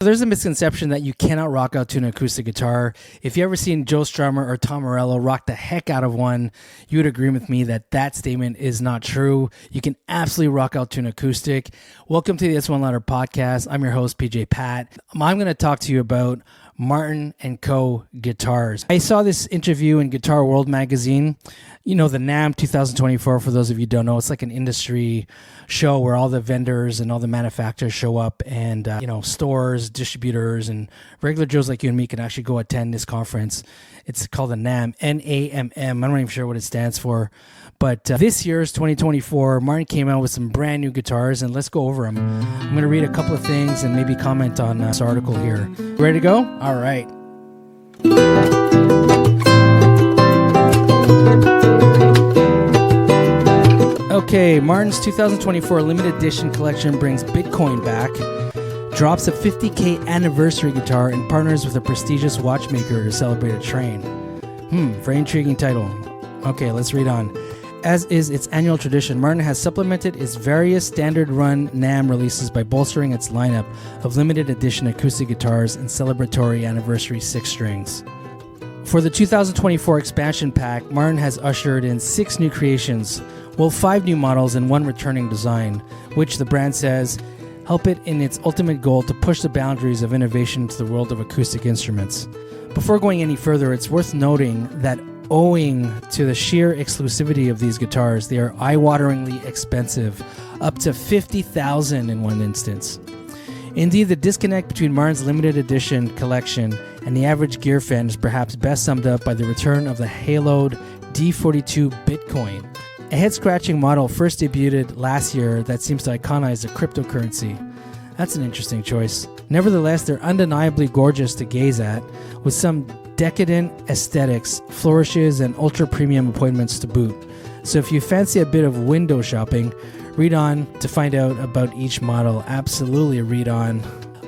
There's a misconception that you cannot rock out to an acoustic guitar. If you ever seen Joe Strummer or Tom Morello rock the heck out of one, you would agree with me that that statement is not true. You can absolutely rock out to an acoustic. Welcome to the It's One Louder podcast. I'm your host, PJ Pat. I'm going to talk to you about Martin & Co. guitars. I saw this interview in Guitar World magazine. You know, the NAMM 2024, for those of you who don't know, it's like an industry show where all the vendors and all the manufacturers show up, and stores, distributors, and regular Joes like you and me can actually go attend this conference. It's called the NAMM, N-A-M-M. I'm not even sure what it stands for. But this year's 2024, Martin came out with some brand new guitars, and let's go over them. I'm going to read a couple of things and maybe comment on this article here. Ready to go? All right. Okay, Martin's 2024 limited edition collection brings Bitcoin back, drops a 50K anniversary guitar, and partners with a prestigious watchmaker to celebrate a train. Very intriguing title. Okay, let's read on. As is its annual tradition, Martin has supplemented its various standard run NAMM releases by bolstering its lineup of limited edition acoustic guitars and celebratory anniversary 6 strings. For the 2024 expansion pack, Martin has ushered in 6 new creations, 5 new models and 1 returning design, which the brand says help it in its ultimate goal to push the boundaries of innovation into the world of acoustic instruments. Before going any further, it's worth noting that owing to the sheer exclusivity of these guitars, they are eye-wateringly expensive, up to $50,000 in one instance. Indeed, the disconnect between Martin's limited edition collection and the average gear fan is perhaps best summed up by the return of the haloed D42 Bitcoin, a head-scratching model first debuted last year that seems to iconize the cryptocurrency. That's an interesting choice. Nevertheless, they're undeniably gorgeous to gaze at, with some decadent aesthetics, flourishes, and ultra-premium appointments to boot. So if you fancy a bit of window shopping, read on to find out about each model. Absolutely read on.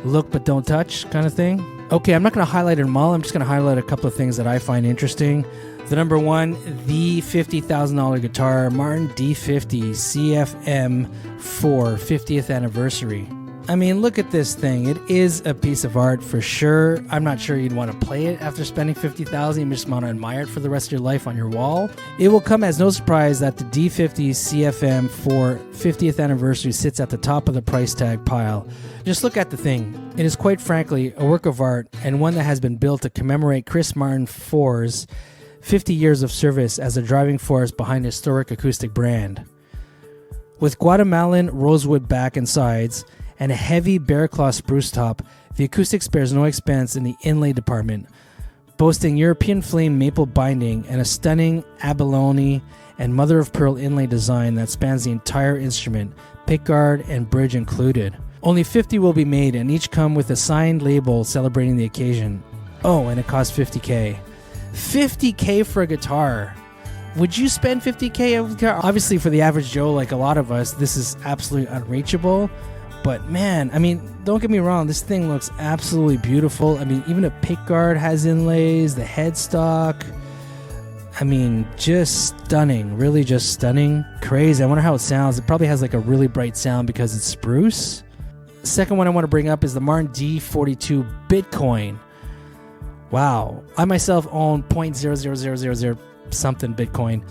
Look but don't touch kind of thing. Okay, I'm not going to highlight them all. I'm just going to highlight a couple of things that I find interesting. The number one, the $50,000 guitar, Martin D50 CFM 4 50th anniversary. I mean, look at this thing. It is a piece of art for sure. I'm not sure you'd want to play it after spending $50,000. You just want to admire it for the rest of your life on your wall. It will come as no surprise that the D50 CFM 4 50th anniversary sits at the top of the price tag pile. Just look at the thing. It is quite frankly a work of art, and one that has been built to commemorate Chris Martin IV's 50 years of service as a driving force behind the historic acoustic brand. With Guatemalan rosewood back and sides, and a heavy bear claw spruce top, the acoustic spares no expense in the inlay department, boasting European flame maple binding and a stunning abalone and mother of pearl inlay design that spans the entire instrument, pickguard and bridge included. Only 50 will be made, and each come with a signed label celebrating the occasion. Oh, and it costs $50K. $50K for a guitar. Would you spend $50K on a guitar? Obviously, for the average Joe, like a lot of us, this is absolutely unreachable. But man, I mean, don't get me wrong, this thing looks absolutely beautiful. I mean, even a pickguard has inlays, the headstock. I mean, just stunning, really just stunning. Crazy. I wonder how it sounds. It probably has like a really bright sound because it's spruce. Second one I want to bring up is the Martin D42 Bitcoin. Wow. I myself own 0.00000 something Bitcoin.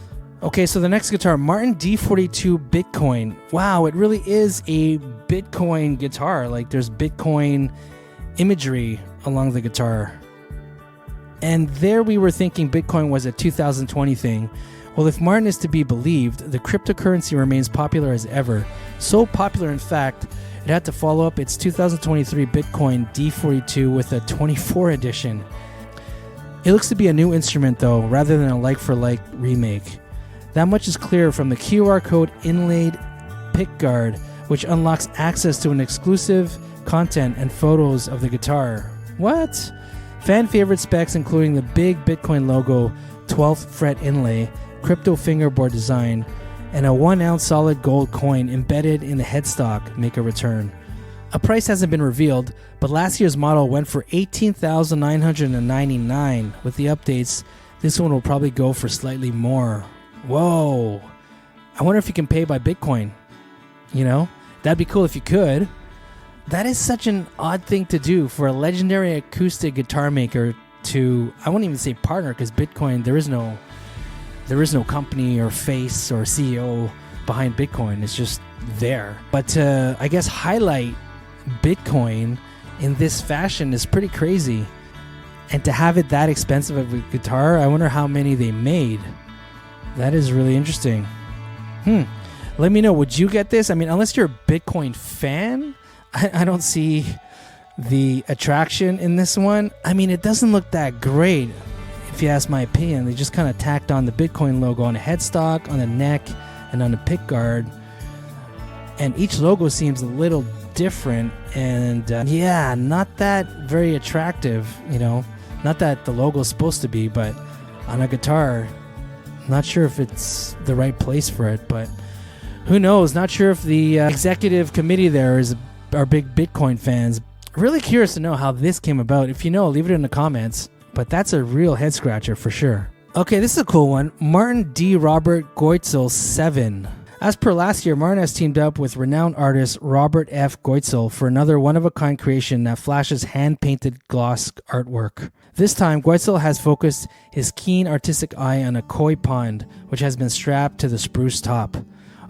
Okay, so the next guitar, Martin D42 Bitcoin. Wow, it really is a Bitcoin guitar. Like, there's Bitcoin imagery along the guitar. And there we were thinking Bitcoin was a 2020 thing. Well, if Martin is to be believed, the cryptocurrency remains popular as ever. So popular, in fact, it had to follow up its 2023 Bitcoin D42 with a 24 edition. It looks to be a new instrument, though, rather than a like-for-like remake. That much is clear from the QR code inlaid pickguard, which unlocks access to an exclusive content and photos of the guitar. What? Fan favorite specs including the big Bitcoin logo, 12th fret inlay, crypto fingerboard design, and a 1-ounce solid gold coin embedded in the headstock make a return. A price hasn't been revealed, but last year's model went for $18,999. With the updates, this one will probably go for slightly more. Whoa. I wonder if you can pay by Bitcoin. You know, that'd be cool if you could. That is such an odd thing to do for a legendary acoustic guitar maker to, I won't even say partner, because Bitcoin, there is no company or face or CEO behind Bitcoin. It's just there. But to, I guess, highlight Bitcoin in this fashion is pretty crazy. And to have it that expensive of a guitar, I wonder how many they made. That is really interesting. Let me know, would you get this? I mean, unless you're a Bitcoin fan, I don't see the attraction in this one. I mean, it doesn't look that great, if you ask my opinion. They just kind of tacked on the Bitcoin logo on the headstock, on the neck, and on the pick guard. And each logo seems a little different. And yeah, not that very attractive, you know. Not that the logo is supposed to be, but on a guitar, not sure if it's the right place for it. But who knows? Not sure if the executive committee there are big Bitcoin fans. Really curious to know how this came about. If you know, leave it in the comments. But that's a real head scratcher for sure. Okay, this is a cool one. Martin D. Robert Goetzl 7. As per last year, Martin has teamed up with renowned artist Robert F. Goetzl for another one-of-a-kind creation that flashes hand-painted gloss artwork. This time, Goetzl has focused his keen artistic eye on a koi pond, which has been strapped to the spruce top.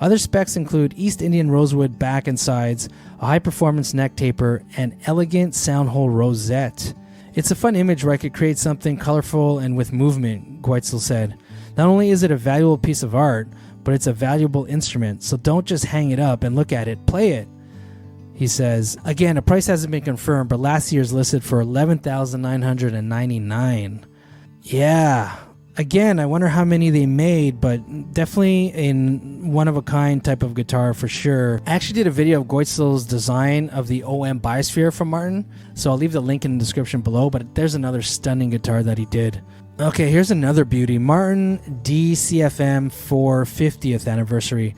Other specs include East Indian rosewood back and sides, a high-performance neck taper, and elegant soundhole rosette. It's a fun image where I could create something colorful and with movement, Goetzl said. Not only is it a valuable piece of art, but it's a valuable instrument, so don't just hang it up and look at it, play it, he says. Again, a price hasn't been confirmed, but last year's listed for $11,999. Yeah. Again, I wonder how many they made, but definitely in one-of-a-kind type of guitar for sure. I actually did a video of Goetzl's design of the OM Biosphere from Martin, so I'll leave the link in the description below, but there's another stunning guitar that he did. Okay, here's another beauty. Martin D CFM 4 50th anniversary.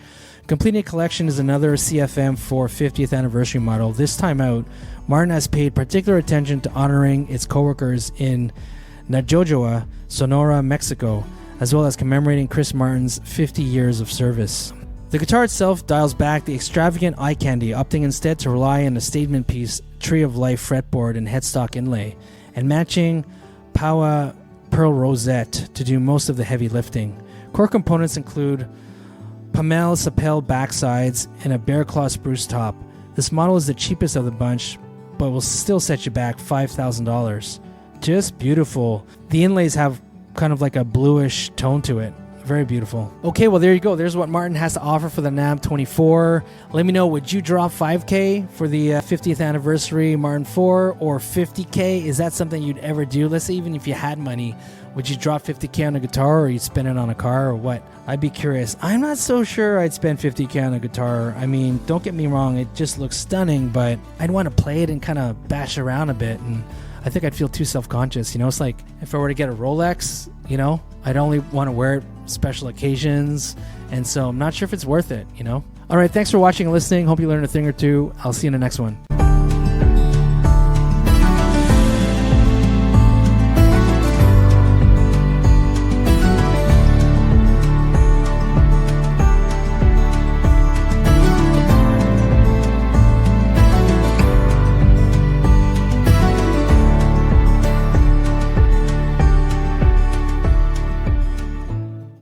Completing a collection is another CFM 4 50th anniversary model. This time out, Martin has paid particular attention to honoring its coworkers in Navojoa, Sonora, Mexico, as well as commemorating Chris Martin's 50 years of service. The guitar itself dials back the extravagant eye candy, opting instead to rely on a statement piece Tree of Life fretboard and headstock inlay, and matching Paua pearl rosette to do most of the heavy lifting. Core components include Pamel Sapel backsides and a bear claw spruce top. This model is the cheapest of the bunch, but will still set you back $5,000. Just beautiful. The inlays have kind of like a bluish tone to it. Very beautiful. Okay, well, there you go. There's what Martin has to offer for the NAMM 24. Let me know, would you drop $5K for the 50th anniversary Martin 4 or $50K? Is that something you'd ever do? Let's say even if you had money, would you drop $50K on a guitar, or you'd spend it on a car, or what? I'd be curious. I'm not so sure I'd spend $50K on a guitar. I mean, don't get me wrong, it just looks stunning, but I'd want to play it and kind of bash around a bit, and I think I'd feel too self-conscious. You know, it's like if I were to get a Rolex, you know, I'd only want to wear it special occasions, and so I'm not sure if it's worth it, you know? All right, thanks for watching and listening. Hope you learned a thing or two. I'll see you in the next one.